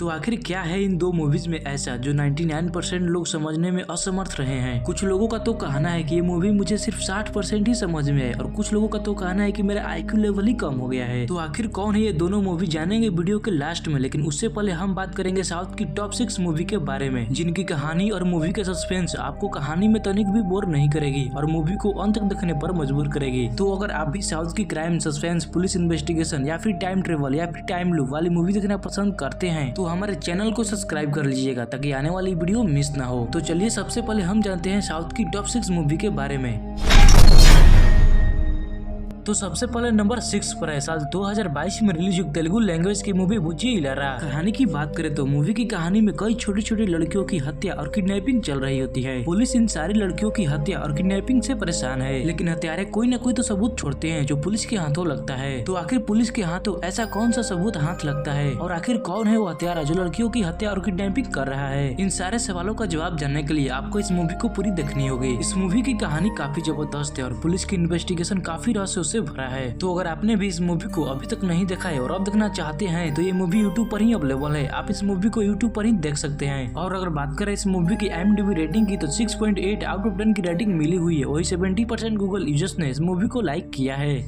तो आखिर क्या है इन दो मूवीज में ऐसा जो 99% लोग समझने में असमर्थ रहे हैं। कुछ लोगों का तो कहना है कि ये मूवी मुझे सिर्फ 60% ही समझ में है और कुछ लोगों का तो कहना है कि मेरा IQ लेवल ही कम हो गया है। तो आखिर कौन है ये दोनों मूवी जानेंगे वीडियो के लास्ट में, लेकिन उससे पहले हम बात करेंगे साउथ की टॉप 6 मूवी के बारे में जिनकी कहानी और मूवी के सस्पेंस आपको कहानी में तनिक भी बोर नहीं करेगी और मूवी को अंत तक देखने पर मजबूर करेगी। तो अगर आप भी साउथ की क्राइम, सस्पेंस, पुलिस इन्वेस्टिगेशन या फिर टाइम ट्रेवल या फिर टाइम लूप वाली मूवी देखना पसंद करते हैं तो हमारे चैनल को सब्सक्राइब कर लीजिएगा ताकि आने वाली वीडियो मिस ना हो। तो चलिए सबसे पहले हम जानते हैं साउथ की टॉप 6 मूवी के बारे में। तो सबसे पहले नंबर 6 पर है साल 2022 में रिलीज हुई तेलुगु लैंग्वेज की मूवी बुज्जी इलारा। कहानी की बात करें तो मूवी की कहानी में कई छोटी छोटी लड़कियों की हत्या और किडनैपिंग चल रही होती है। पुलिस इन सारी लड़कियों की हत्या और किडनैपिंग से परेशान है, लेकिन हत्यारे कोई न कोई तो सबूत छोड़ते हैं जो पुलिस के हाथों लगता है। तो आखिर पुलिस के हाथों ऐसा कौन सा सबूत हाथ लगता है और आखिर कौन है वो हत्यारा जो लड़कियों की हत्या और किडनैपिंग कर रहा है? इन सारे सवालों का जवाब जानने के लिए आपको इस मूवी को पूरी देखनी होगी। इस मूवी की कहानी काफी जबरदस्त है और पुलिस की इन्वेस्टिगेशन काफी रहस्यों से भरा है। तो अगर आपने भी इस मूवी को अभी तक नहीं देखा है और अब देखना चाहते हैं तो ये मूवी YouTube पर ही अवेलेबल है। आप इस मूवी को YouTube पर ही देख सकते हैं। और अगर बात करें इस मूवी की IMDb रेटिंग की तो 6.8 आउट ऑफ 10 की रेटिंग मिली हुई है। वही 70% गूगल यूजर्स ने इस मूवी को लाइक किया है।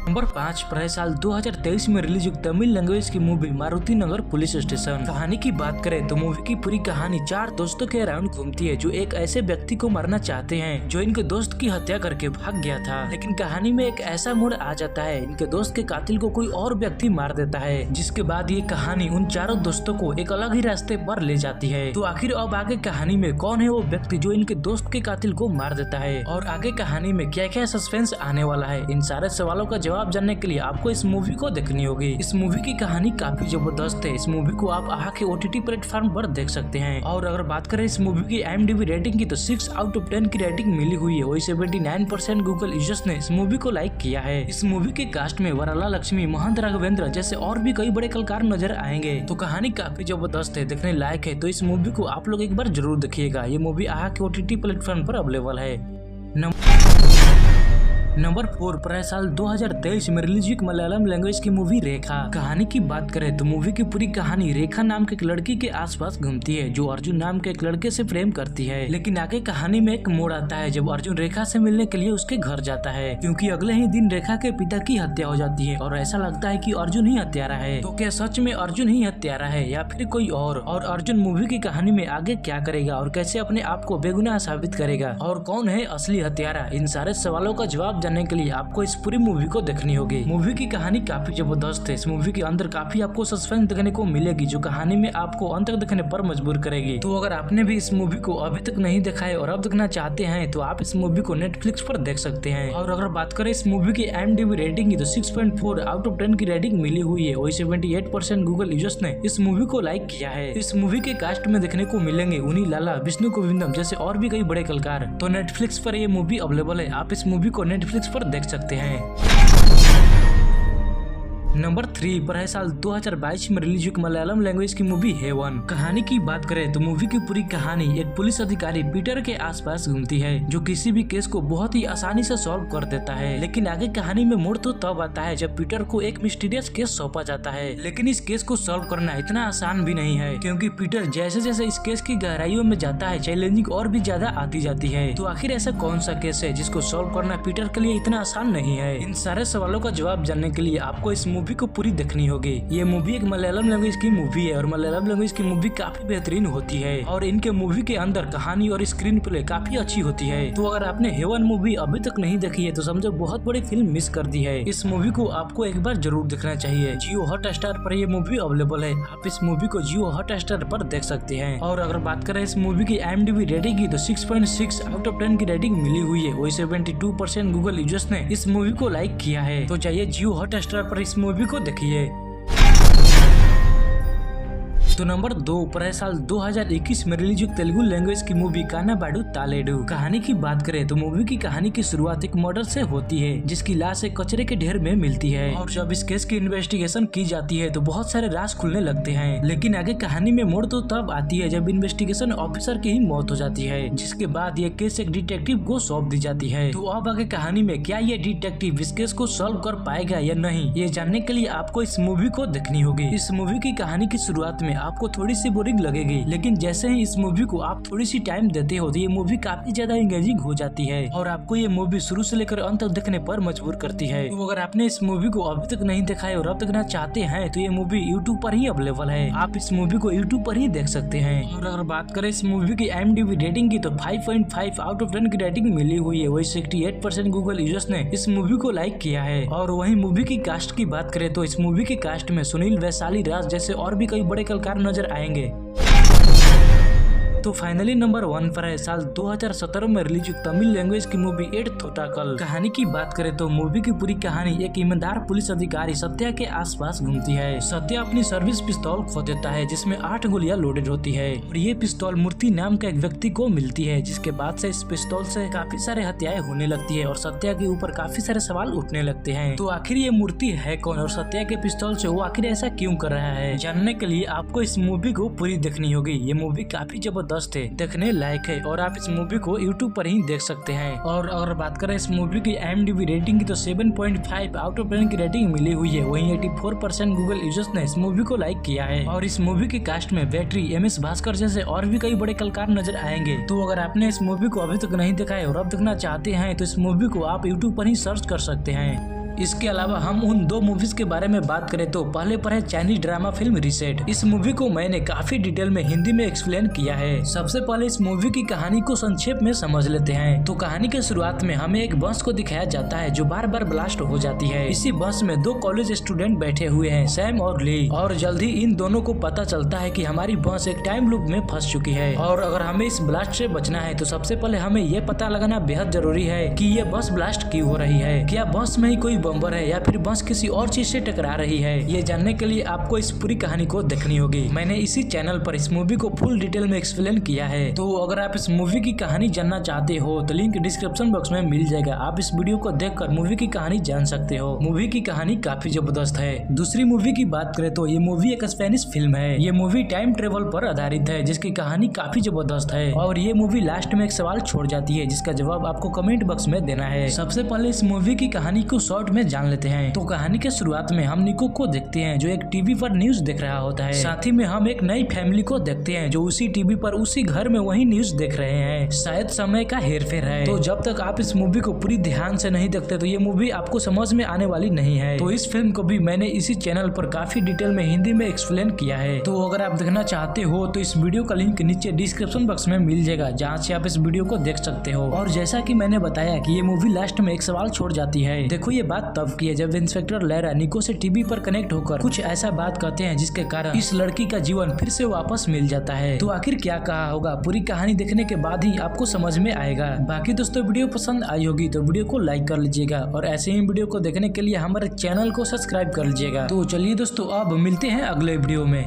नंबर 5 पर है साल 2023 में रिलीज हुई तमिल लैंग्वेज की मूवी मारुति नगर पुलिस स्टेशन। कहानी की बात करें तो मूवी की पूरी कहानी 4 दोस्तों के अराउंड घूमती है जो एक ऐसे व्यक्ति को मारना चाहते हैं जो इनके दोस्त की हत्या करके भाग गया था। लेकिन कहानी में एक ऐसा मोड़ आ जाता है, इनके दोस्त के कातिल को कोई और व्यक्ति मार देता है, जिसके बाद ये कहानी उन चारों दोस्तों को एक अलग ही रास्ते पर ले जाती है। तो आखिर अब आगे कहानी में कौन है वो व्यक्ति जो इनके दोस्त के कातिल को मार देता है और आगे कहानी में क्या क्या सस्पेंस आने वाला है? इन सारे सवालों का जवाब जानने के लिए आपको इस मूवी को देखनी होगी। इस मूवी की कहानी काफी जबरदस्त है। इस मूवी को आप आहा के OTT प्लेटफॉर्म पर देख सकते हैं। और अगर बात करें इस मूवी की IMDb रेटिंग की तो 6 आउट ऑफ 10 की रेटिंग मिली हुई है। वही 79% गूगल यूजर्स ने इस मूवी को लाइक किया है। इस मूवी के कास्ट में वरला लक्ष्मी, महंत राघवेंद्र जैसे और भी कई बड़े कलाकार नजर आएंगे। तो कहानी काफी जबरदस्त है, देखने लायक है। तो इस मूवी को आप लोग एक बार जरूर देखिएगा। ये मूवी आहा के OTT प्लेटफॉर्म पर अवेलेबल है। नंबर 4 पर है साल 2023 में रिलीज हुई मलयालम लैंग्वेज की मूवी रेखा। कहानी की बात करें तो मूवी की पूरी कहानी रेखा नाम के एक लड़की के आसपास घूमती है जो अर्जुन नाम के एक लड़के से प्रेम करती है। लेकिन आगे कहानी में एक मोड़ आता है जब अर्जुन रेखा से मिलने के लिए उसके घर जाता है, क्योंकि अगले ही दिन रेखा के पिता की हत्या हो जाती है और ऐसा लगता है कि अर्जुन ही हत्यारा है। तो क्या सच में अर्जुन ही हत्यारा है या फिर कोई और अर्जुन मूवी की कहानी में आगे क्या करेगा और कैसे अपने आप को बेगुनाह साबित करेगा और कौन है असली हत्यारा? इन सारे सवालों का जवाब जानने के लिए आपको इस पूरी मूवी को देखनी होगी। मूवी की कहानी काफी जबरदस्त है। इस मूवी के अंदर काफी आपको सस्पेंस देखने को मिलेगी जो कहानी में आपको अंत तक देखने पर मजबूर करेगी। तो अगर आपने भी इस मूवी को अभी तक नहीं देखा है और अब देखना चाहते हैं तो आप इस मूवी को नेटफ्लिक्स पर देख सकते हैं। और अगर बात करें इस मूवी की IMDb रेटिंग की तो 6.4 आउट ऑफ 10 की रेटिंग मिली हुई है। वही 78% गूगल यूजर्स ने इस मूवी को लाइक किया है। इस मूवी के कास्ट में देखने को मिलेंगे उनी लाला, विष्णु गोविंदम जैसे और भी कई बड़े कलाकार। तो नेटफ्लिक्स पर ये मूवी अवेलेबल है। आप इस मूवी को नेटफ्लिक्स पर देख सकते हैं। नंबर 3 पर है साल 2022 में रिलीज हुई मलयालम लैंग्वेज की मूवी हेवन। कहानी की बात करें तो मूवी की पूरी कहानी एक पुलिस अधिकारी पीटर के आसपास घूमती है जो किसी भी केस को बहुत ही आसानी से सॉल्व कर देता है। लेकिन आगे कहानी में मोड़ तो तब आता है जब पीटर को एक मिस्टीरियस केस सौंपा जाता है। लेकिन इस केस को सॉल्व करना इतना आसान भी नहीं है, क्योंकि पीटर जैसे जैसे इस केस की गहराइयों में जाता है चैलेंजिंग और भी ज्यादा आती जाती है। तो आखिर ऐसा कौन सा केस है जिसको सॉल्व करना पीटर के लिए इतना आसान नहीं है? इन सारे सवालों का जवाब जानने के लिए आपको इस मूवी को पूरी देखनी होगी। ये मूवी एक मलयालम लैंग्वेज की मूवी है और मलयालम लैंग्वेज की मूवी काफी बेहतरीन होती है और इनके मूवी के अंदर कहानी और स्क्रीन प्ले काफी अच्छी होती है। तो अगर आपने हेवन मूवी अभी तक नहीं देखी है तो समझो बहुत बड़ी फिल्म मिस कर दी है। इस मूवी को आपको एक बार जरूर देखना चाहिए। जियो हॉटस्टार पर ये मूवी अवेलेबल है। आप इस मूवी को जियो हॉटस्टार पर देख सकते हैं। और अगर बात करें इस मूवी की IMDb रेटिंग की तो 6.6 आउट ऑफ 10 की रेटिंग मिली हुई है। वही 72% गूगल यूजर्स ने इस मूवी को लाइक किया है। तो चाहिए जियो हॉटस्टार पर इस मूवी को देखिए। तो नंबर 2 पर है साल 2021 में रिलीज हुई तेलुगु लैंग्वेज की मूवी कानाबाडू तालेडू। कहानी की बात करें तो मूवी की कहानी की शुरुआत एक मर्डर से होती है जिसकी लाश एक कचरे के ढेर में मिलती है और जब इस केस की इन्वेस्टिगेशन की जाती है तो बहुत सारे राज खुलने लगते हैं। लेकिन आगे कहानी में मोड़ तो तब आती है जब इन्वेस्टिगेशन ऑफिसर की ही मौत हो जाती है, जिसके बाद ये केस एक डिटेक्टिव को सौंप दी जाती है। तो अब आगे कहानी में क्या ये डिटेक्टिव इस केस को सॉल्व कर पाएगा या नहीं, ये जानने के लिए आपको इस मूवी को देखनी होगी। इस मूवी की कहानी की शुरुआत में आपको थोड़ी सी बोरिंग लगेगी, लेकिन जैसे ही इस मूवी को आप थोड़ी सी टाइम देते हो तो ये मूवी काफी ज्यादा एंगेजिंग हो जाती है और आपको ये मूवी शुरू से लेकर अंत तक देखने पर मजबूर करती है। तो अगर आपने इस मूवी को अभी तक नहीं देखा है और अब देखना चाहते हैं तो ये मूवी यूट्यूब पर ही अवेलेबल है, आप इस मूवी को यूट्यूब पर ही देख सकते हैं। और अगर बात करें इस मूवी की IMDb रेटिंग की तो 5.5 आउट ऑफ 10 की रेटिंग मिली हुई है। वही 68% गूगल यूजर्स ने इस मूवी को लाइक किया है। और वही मूवी की कास्ट की बात करें तो इस मूवी की कास्ट में सुनील वैशाली राज जैसे और भी कई बड़े कलाकार नजर आएंगे। तो फाइनली नंबर 1 पर है साल 2017 में रिलीज हुई तमिल लैंग्वेज की मूवी एट थोटाकल। कहानी की बात करें तो मूवी की पूरी कहानी एक ईमानदार पुलिस अधिकारी सत्या के आसपास घूमती है। सत्या अपनी सर्विस पिस्तौल खो देता है जिसमें 8 गोलियां लोडेड होती है और ये पिस्तौल मूर्ति नाम के एक व्यक्ति को मिलती है, जिसके बाद से इस पिस्तौल से काफी सारे हत्याएं होने लगती है और सत्या के ऊपर काफी सारे सवाल उठने लगते हैं। तो आखिर ये मूर्ति है कौन और सत्या के पिस्तौल से वो आखिर ऐसा क्यों कर रहा है, जानने के लिए आपको इस मूवी को पूरी देखनी होगी। ये मूवी काफी जबरदस्त है, देखने लायक है और आप इस मूवी को YouTube पर ही देख सकते हैं। और अगर बात करें इस मूवी की IMDb रेटिंग की तो 7.5 आउट ऑफ 10 की रेटिंग मिली हुई है। वहीं 84% गूगल यूजर्स ने इस मूवी को लाइक किया है। और इस मूवी की कास्ट में बैटरी, MS भास्कर जैसे और भी कई बड़े कलाकार नजर आएंगे। तो अगर आपने इस मूवी को अभी तक नहीं देखा है और अब देखना चाहते हैं तो इस मूवी को आप YouTube पर ही सर्च कर सकते हैं। इसके अलावा हम उन 2 मूवीज के बारे में बात करें तो पहले पर है चाइनीज ड्रामा फिल्म रीसेट। इस मूवी को मैंने काफी डिटेल में हिंदी में एक्सप्लेन किया है। सबसे पहले इस मूवी की कहानी को संक्षेप में समझ लेते हैं। तो कहानी के शुरुआत में हमें एक बस को दिखाया जाता है जो बार बार ब्लास्ट हो जाती है। इसी बस में 2 कॉलेज स्टूडेंट बैठे हुए हैं, सैम और ली, और जल्द ही इन दोनों को पता चलता है कि हमारी बस एक टाइम लूप में फंस चुकी है। और अगर हमें इस ब्लास्ट से बचना है तो सबसे पहले हमें ये पता लगाना बेहद जरूरी है कि ये बस ब्लास्ट क्यों हो रही है, क्या बस में ही कोई बम्बर है या फिर बस किसी और चीज से टकरा रही है। ये जानने के लिए आपको इस पूरी कहानी को देखनी होगी। मैंने इसी चैनल पर इस मूवी को फुल डिटेल में एक्सप्लेन किया है। तो अगर आप इस मूवी की कहानी जानना चाहते हो तो लिंक डिस्क्रिप्शन बॉक्स में मिल जाएगा, आप इस वीडियो को देखकर मूवी की कहानी जान सकते हो। मूवी की कहानी काफी जबरदस्त है। दूसरी मूवी की बात करें तो ये मूवी एक स्पेनिश फिल्म है। ये मूवी टाइम ट्रेवल पर आधारित है जिसकी कहानी काफी जबरदस्त है और ये मूवी लास्ट में एक सवाल छोड़ जाती है जिसका जवाब आपको कमेंट बॉक्स में देना है। सबसे पहले इस मूवी की कहानी को शॉर्ट में जान लेते हैं। तो कहानी के शुरुआत में हम निको को देखते हैं जो एक टीवी पर न्यूज देख रहा होता है। साथ ही में हम एक नई फैमिली को देखते हैं जो उसी टीवी पर उसी घर में वही न्यूज देख रहे हैं। शायद समय का हेरफेर है। तो जब तक आप इस मूवी को पूरी ध्यान से नहीं देखते तो ये मूवी आपको समझ में आने वाली नहीं है। तो इस फिल्म को भी मैंने इसी चैनल पर काफी डिटेल में हिंदी में एक्सप्लेन किया है। तो अगर आप देखना चाहते हो तो इस वीडियो का लिंक नीचे डिस्क्रिप्शन बॉक्स में मिल जाएगा जहाँ से आप इस वीडियो को देख सकते हो। और जैसा कि मैंने बताया कि ये मूवी लास्ट में एक सवाल छोड़ जाती है। देखो ये बात तब की है जब इंस्पेक्टर लैरा निको से टीवी पर कनेक्ट होकर कुछ ऐसा बात कहते हैं जिसके कारण इस लड़की का जीवन फिर से वापस मिल जाता है। तो आखिर क्या कहा होगा पूरी कहानी देखने के बाद ही आपको समझ में आएगा। बाकी दोस्तों वीडियो पसंद आई होगी तो वीडियो को लाइक कर लीजिएगा और ऐसे ही वीडियो को देखने के लिए हमारे चैनल को सब्सक्राइब कर लीजिएगा। तो चलिए दोस्तों अब मिलते हैं अगले वीडियो में।